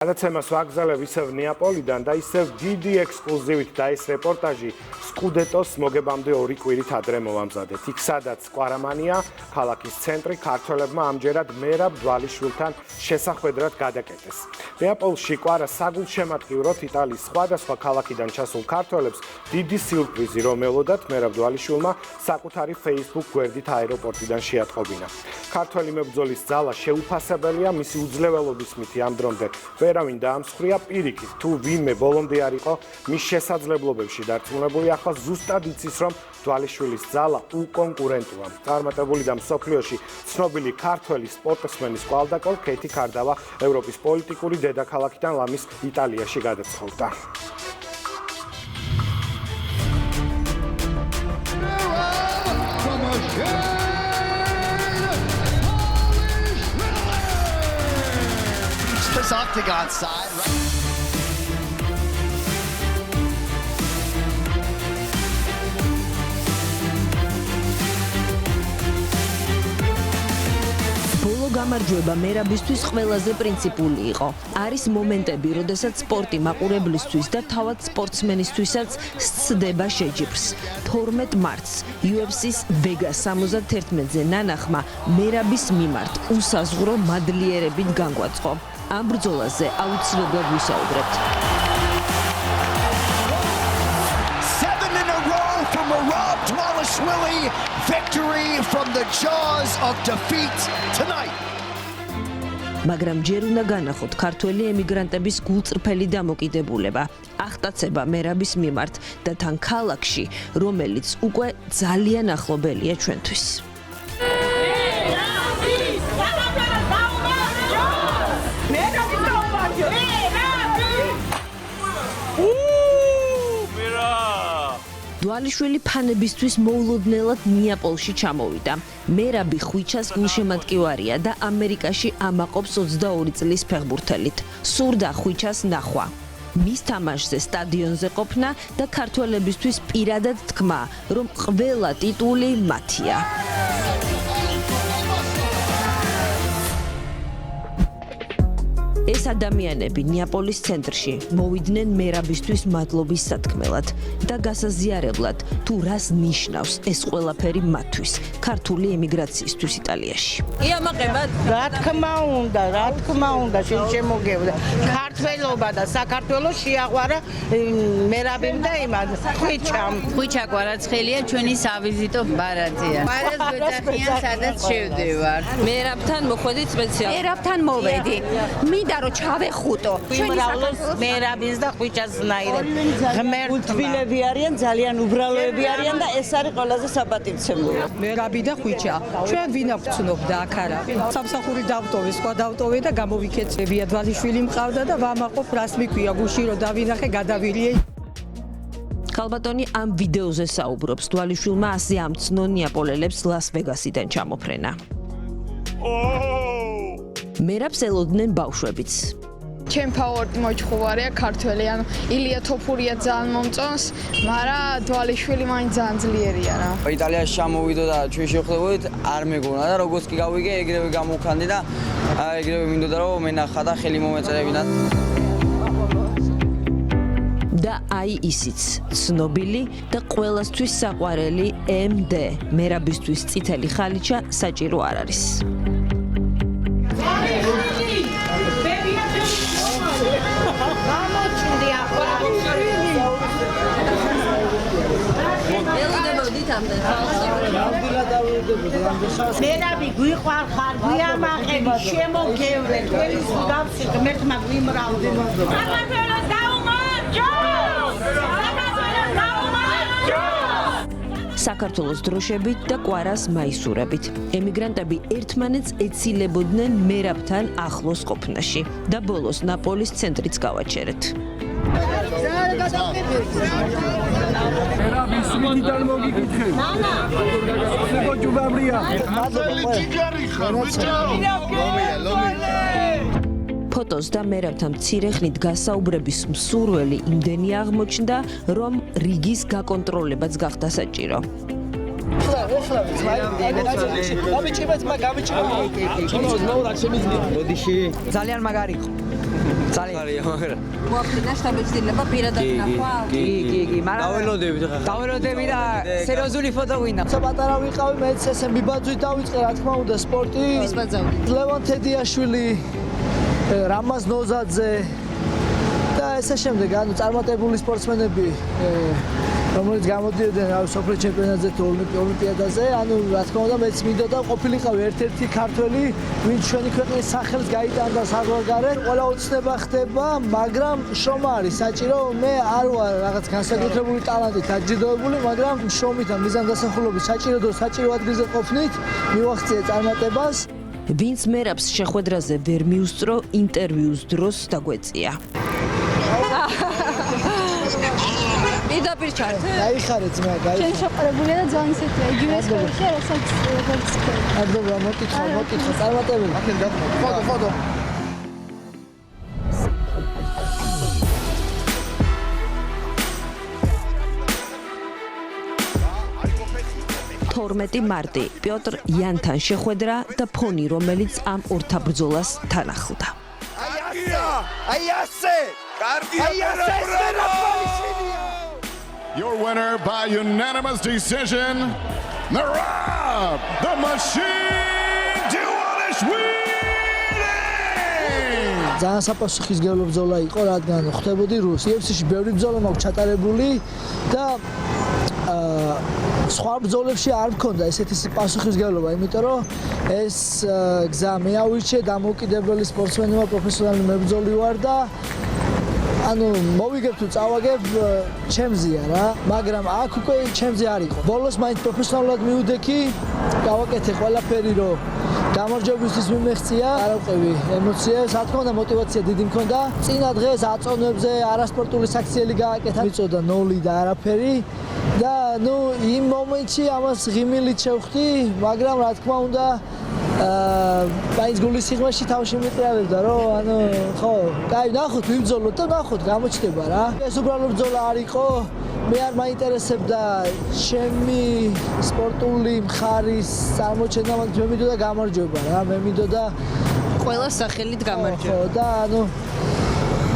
გადაცემას ვაგზავნებ ისევ ნეაპოლიდან და ისევ დიდი ექსკლუზივით და ეს რეპორტაჟი სკუდეტოს მოგებამდე 2 კვირით ადრე მოვამზადეთ. იქ სადაც კვარამანია, ქალაქის ცენტრი, ქართველებმა ამჯერად მერაბ დვალიშვილთან შესახვედრად გადაკეტეს. ნეაპოლში კვარა საგულშემატკივროდ იტალიის სხვადასხვა ქალაქიდან ჩასულ ქართველებს დიდი სიურპრიზი რომ ელოდათ მერაბ დვალიშვილმა საკუთარი Facebook გვერდით აეროპორტიდან შეატყობინა. ქართველი მებრძოლის ძალა შეუფასებელია, მისი უძლეველობის მითი ამ დრომდე ვერავინ დაამსხვრია პირიქით, თუ ვინმე ბოლომდე არ იყო მის შესაძლებლობებში დარწმუნებული, ახლა ზუსტად იცის, რომ დვალიშვილის ძალა უკონკურენტოა. წარმატებული და მსოფლიოში ცნობილი ქართველი სპორტსმენის კვალდაკვალ ქეთი ქარდავა ევროპის პოლიტიკური დედაქალაქიდან ლამის იტალიაში გადაცხოვდა. This octagon side, right? ბოლო გამარჯვება მერაბისთვის ყველაზე პრინციპული იყო. არის მომენტები, როდესაც სპორტი მაყურებლისთვის და თავად სპორტსმენისთვისაც სცდება შეჯიბრს. 12 მარტს UFC-ს Vegas 71-ზე ნანახმა მერაბის მიმართ უსაზღვრო მადლიერებით განგვაწყო. ამ ბრძოლაზე აუცილებლად ვისაუბრებთ. 7 in a row for Merab Dvalishvili. Victory from the jaws of defeat tonight. მაგრამ ჯერ უნდა განახოთ ქართველი ემიგრანტების გულწრფელი დამოკიდებულება, აღტაცება მერაბის მიმართ და თან ქალაქში, რომელიც უკვე ძალიან ახლობელია ჩვენთვის. დვალიშვილი ფანებისთვის მოულოდნელად ნეაპოლში ჩამოვიდა. მერაბი ხვიჩას გულშემატკივარია და ამერიკაში ამაყობს 22 წლის ფეხბურთელით. სურდა ხვიჩას ნახვა. მის თამაშზე სტადიონზე ყოფნა და ქართველებისთვის პირადად თქმა, რომ ყველა ტიტული მათია. ეს ადამიანები ნეაპოლის ცენტრში მოვიდნენ მერაბისთვის მადლობის სათქმელად და გასაზიარებლად, თუ რას ნიშნავს ეს ყველაფერი მათთვის, ქართული ემიგრაციისთვის იტალიაში. იამაყებად, რა თქმა უნდა, შემოგევდა. ქართველობა და საქართველოს შეაყვარა მერაბიმ და იმად ხვიჩამ. ხვიჩა კვარაცხელია, ჩვენი სავიზიტო ბარათია. მარად გვეძახიან, სადაც შევდივარ. მერაბთან მოხვედით სპეციალურად. მერაბთან მოვედი. მინდა რომ ჩავეხუტო. მრავლოს მერაბის და ხვიჩას ნაირად ღმერთთვილები არიან, ძალიან უბრალოები არიან და ეს არის ყველაზე საპატივცემულო. მერაბი და ხვიჩა. ჩვენ ვინ აღწნობდა აქ არა. სამსახური დავტოვე, სხვა დავტოვე და გამოვიქეცებია. დვალიშვილი მყავდა და ვამაყობ რას მიქვია გუში რომ დავინახე, გადავილიე. ქალბატონი ამ ვიდეოზე საუბრობს. დვალიშვილმა ასე ამცნო ნეაპოლელებს ლას-ვეგასიდან ჩამოფრენა. მერაბს ელოდნენ ბავშვებიც. ჩემ ფავორიტი მოჭხოვარია ქართველი, ანუ ილია თოფურია ძალიან მომწონს, მაგრამ დვალიშვილი მაინც ძალიან ძლიერია რა. იტალიაში ჩამოვიდო და ჩვენ შევხვდებოდით, არ მეგონა და როგორც კი გავიგე, ეგრევე გამოვქანდი და ეგრევე მინდოდა რომ მენახა და ხელი მომეწერებინა. და აი ისიც, ცნობილი და ყველასთვის საყვარელი MD, მერაბისთვის წითელი ხალიჩა საჭირო არ არის. მერაბი გვიყვარ ხარ, გვიამაყები, შემოგევლე, თქვენის გავსი ღმერთმა გვიმრავლე. საქართველოს გაუმარჯო! საქართველოს გაუმარჯო! საქართველოს დროშებით და კვარას მაისურებით. ემიგრანტები ერთმანეთს ეცილებოდნენ მერაბთან ახლოს ყოფნაში და ბოლოს ნაპოლის ცენტრიც გავაჩერეთ. მერაბი სვიდიდან მოგიკითხე. ფოტოს და მერაბთან მცირე ხნით გასაუბრების მსურველი იმდენი აღმოჩნდა, რომ რიგის გაკონტროლებაც გახდა საჭირო. ძალიან მაგარი იყო. ძალიან მაგრამ მოახდინა შთაბეჭდილება პირადად ნახვა? კი, მაგრამ დაველოდებით ხა. დაველოდები და სერიოზული ფოტო ვინა. პატარა ვიყავი, მეც ესე მიბაძვით დავიწყე, რა თქმა უნდა, სპორტი. ვის ბაძავდით? ლევან თედიაშვილი, რამაზ ნოზაძე და ესე შემდეგ, ანუ წარმატებული სპორტსმენები, რომელიც გამოდიოდნენ სოფლიო ჩემპიონატზე თუ ოლიმპიადაზე, ანუ რა თქმა უნდა, მეც მინდოდა ყოფილიყავი ერთ-ერთი ქართველი, ვინც ჩვენი ქვეყნის სახელს გაიტანდა საზღვარგარეთ. ყველა ოცნება ხდება, მაგრამ შრომა არის საჭირო. მე არ ვარ რაღაც განსაკუთრებული ტალანტით დაჯილდოებული, მაგრამ შრომით და მიზანდასახულობით საჭირო ადგილზე ყოფნით მივახციე წარმატებას. ვინც მერაბს შეხვედრაზე ვერ მიუსწრო, ინტერვიუს დროს დაგვეწია. პირდაპირ ჩართე? გაიხარე ძმა, შენ გაიხარე. შეყარებულია და ძალიან ისეთია იგივე სკოლაში რასაც როგორც თქვენ. არდობა, მოკითხა, წარმატებული. ფოტო. მარტი პიოტრ იანთან შეხვედრა და ფონი, რომელიც ამ ორთაბრძოლას თან ახლდა. აი ასე! Your winner by unanimous decision, Merab the Machine Dvalishvili. ძალიან საპასუხისმგებლო ბრძოლა იყო, რადგან ხვდებოდი რუს. UFC-ში ბევრი ბრძოლა მაქვს ჩატარებული და სხვა ბრძოლებში არ მქონდა ესეთი პასუხისმგებლობა, იმიტომ რომ ეს გზა მე ავირჩიე დამოუკიდებელი სპორტსმენი ვარ, პროფესიონალი მებრძოლი ვარ და ანუ მოვიგებ თუ წავაგებ ჩემზეა რა, მაგრამ აქ უკვე ჩემზე არ იყო. ბოლოს მაინც პროფესიონალურად მივიდექი, გავაკეთე ყველაფერი, რომ გამარჯვებისთვის მიმეღწია, არ ავყევი ემოციებს, რა თქმა უნდა мотиваცია დიდი მქონდა. წინა დღეს აწონებზე არასპორტული საქციელი გააკეთა, მიწოდა 0 და არაფერი და ნუ იმ მომენტში ამას ღიმილით შევხვდი, მაგრამ რა თქმა უნდა მაინც გულის სიღრმეში თავში მიყრიავებდა, რომ ანუ ხო, კაი, ნახოთ, ვიბრძოლოთ და ნახოთ, გამოჩნდება რა. ეს უბრალოდ ბრძოლა არ იყო. მე არ მაინტერესებდა ჩემი სპორტული მხარის წარმოჩენა, მაგრამ მე მინდოდა გამარჯვება რა, მე მინდოდა ყველა სახელით გამარჯვება. ხო, და ანუ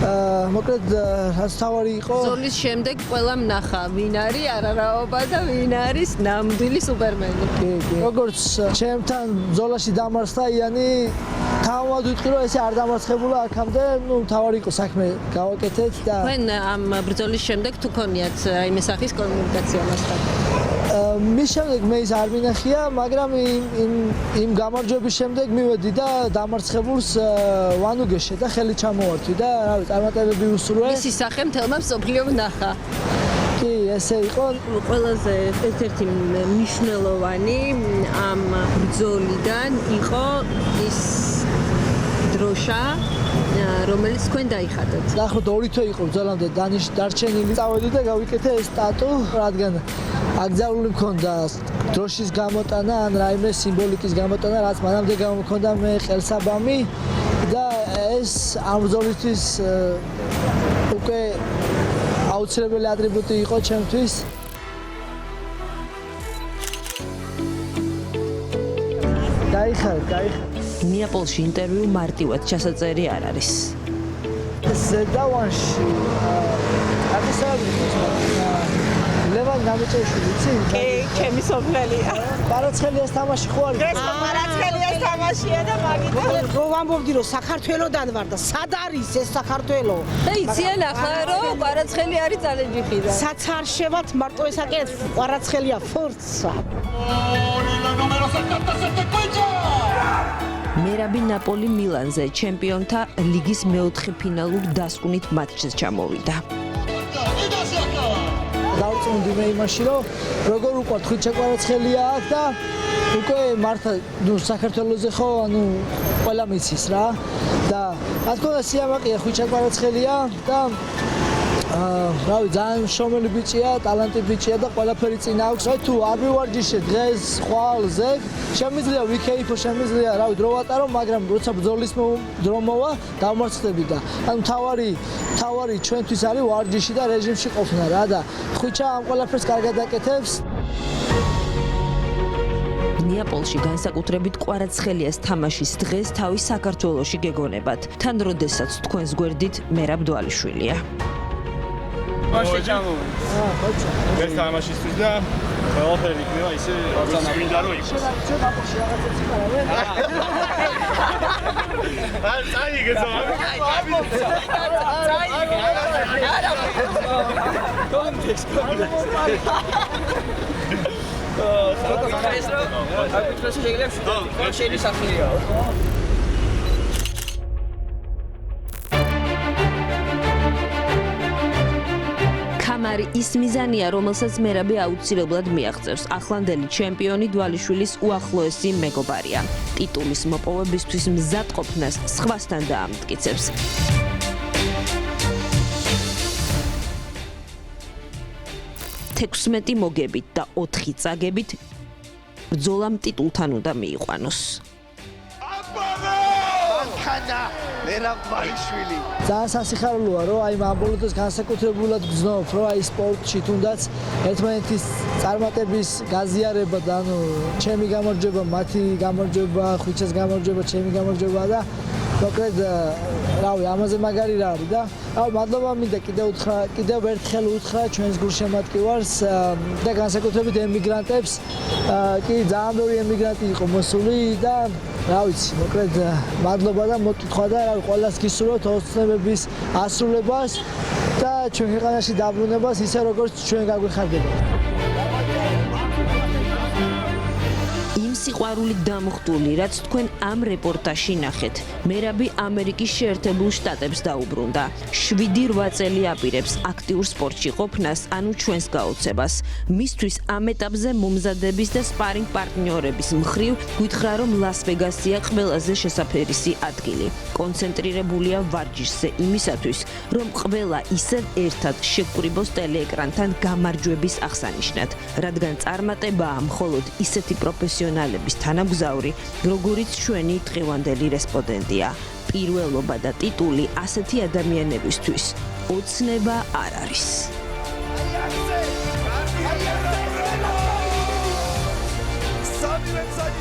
მოკლედ რაც თავარი იყო ბრძოლის შემდეგ ყველამ ნახა, ვინ არის არარაობა და ვინ არის ნამდვილი სუპერმენი. კი. როგორც ჩემთან ბრძოლაში დამარცხდა იანი, თავად ვიტყვი რომ ესე არ დამარცხებულა აქამდე, ნუ თავარი იყო საქმე გავაკეთეთ და თქვენ ამ ბრძოლის შემდეგ თუ ქონიათ რაიმე სახის კომუნიკაცია მასთან? მის შემდეგ მე ის არ მინახია, მაგრამ იმ გამარჯვების შემდეგ მივედი და დამარცხებულს ვანუგეშე და ხელი ჩამოვართვი და რავი, წარმატებები უსურვე. მისი სახე მთელმა მსოფლიომ ნახა. კი, ესე იყო. ყველაზე ერთ-ერთი მნიშვნელოვანი ამ ბრძოლიდან იყო ის დროშა, რომელიც თქვენ დაიხატეთ. დაახლოებით 2 თვე იყო ბრძოლამდე დარჩენილი. წავედი და გავიკეთე ეს სტატუ, რადგან აკრძალული მქონდა დროშის გამოტანა, ან რაიმე სიმბოლიკის გამოტანა, რაც მანამდე გამქონდა მე ხელსაბამი და ეს ამ ბრძოლისთვის უკვე აუცილებელი ატრიბუტი იყო ჩემთვის. გაიხარე. ნეაპოლში ინტერვიუ მარტივად ჩასაწერი არ არის. ზედავანში ლევან გამეჭეშვილი, იცი? კი, ჩემი სოფლელია. პარაცხელიას თამაში ხო არის? ეს პარაცხელიას თამაშია და მაგით რო ვამბობდი რომ საქართველოდან ვარ და სად არის ეს საქართველო? და იციან ახლა რომ პარაცხელი არის ძალეჯიხიდან. საც არ შევართ მარტო ეს აკეთ პარაცხელია ფორცა. მერაბი ნაპოლი მილანზე ჩემპიონთა ლიგის მეოთხე ფინალურ დასკვნით მატჩზე ჩამოვიდა. დავწუნდი მე იმაში, რომ როგორ უყვართ ხვიჩა კვარაცხელია აქ და უკვე მართლა ნუ საქართველოზე ხო, ანუ ყველა მიცის რა. და რა თქმა უნდა სიამაყეა ხვიჩა კვარაცხელია და რავი, ძალიან შრომელი ბიჭია, ტალანტი ბიჭია და ყველაფერი წინა აქვს. რა თუ არ მივარჯიშე დღეს, ხვალ, ზეგ, შემიძლია ვიქეიფო, შემიძლია, რავი, დრო ვატარო, მაგრამ როცა ბრძოლის დრო მოვა, დავმარცხდები და ანუ თავარი ჩვენთვის არის ვარჯიში და რეჟიმში ყოფნა რა და ხვიჩა ამ ყველაფერს კარგად აკეთებს. ნეაპოლში განსაკუთრებით კვარაცხელიას თამაშის დღეს თავის საქართველოში გეგონებათ. თან როდესაც თქვენს გვერდით მერაბ დვალიშვილია. ეს თამაშისთვის და ყველაფერი იქნება ისე როგორც მინდა რომ იყოს. კამარი ის მიზანია, რომელსაც მერაბი აუცილებლად მიაღწევს. ახლანდელი ჩემპიონი დვალიშვილის უახლოესი მეგობარია. ტიტულის მოპოვებისთვის მზად ყოფნას სხვასთან დაამტკიცებს. 16 მოგებით და 4 წაგებით ბრძოლამ ტიტულთან უნდა მიიყვანოს. ძალიან სასიხარულოა, რომ აი ამბოლოდოს განსაკუთრებულად გრძნობ, რომ აი სპორტში თუნდაც ერთმანეთის წარმატების გაზიარება და ანუ ჩემი გამარჯვება, მათი გამარჯვება, ხვიჩას გამარჯვება, ჩემი გამარჯვება და მოკლედ რავი, ამაზე მაგარი რა არის და მადლობა მინდა კიდევ ერთხელ უთხრა ჩვენს გულშემატკივარს და განსაკუთრებით ემიგრანტებს. კი, ძალიან ბევრი ემიგრანტი იყო მოსული და რა ვიცი, მოკლედ მადლობა და მოკითხვა და რა ყველას გისურვებთ ოცნებების ასრულებას და ჩვენ ქვეყანაში დაბრუნებას ისე როგორც ჩვენ გაგვიხარდება. სიყვარული დამხტული, რაც თქვენ ამ რეპორტაჟში ნახეთ. მერაბი ამერიკის შეერთებულ შტატებს დაუბრუნდა. 7-8 წელი აპირებს აქტიურ სპორტში ყოფნას, ანუ ჩვენს გაოცებას. მისთვის ამ ეტაპზე მომზადების და სპარინგ პარტნიორების მხრივ გითხრა, რომ ლას-ვეგასია ყველაზე შესაფერისი ადგილი. კონცენტრირებულია ვარჯიშზე იმისათვის, რომ ყველა ისევ ერთად შეგკრიბოს ტელეეკრანთან გამარჯვების აღსანიშნად, რადგან წარმატებაა მხოლოდ ისეთი პროფესიონალი თანამგზავრი, როგორიც ჩვენი დღევანდელი რესპონდენტია. პირველობა და ტიტული ასეთი ადამიანებისთვის ოცნება არ არის. სამი მეცადი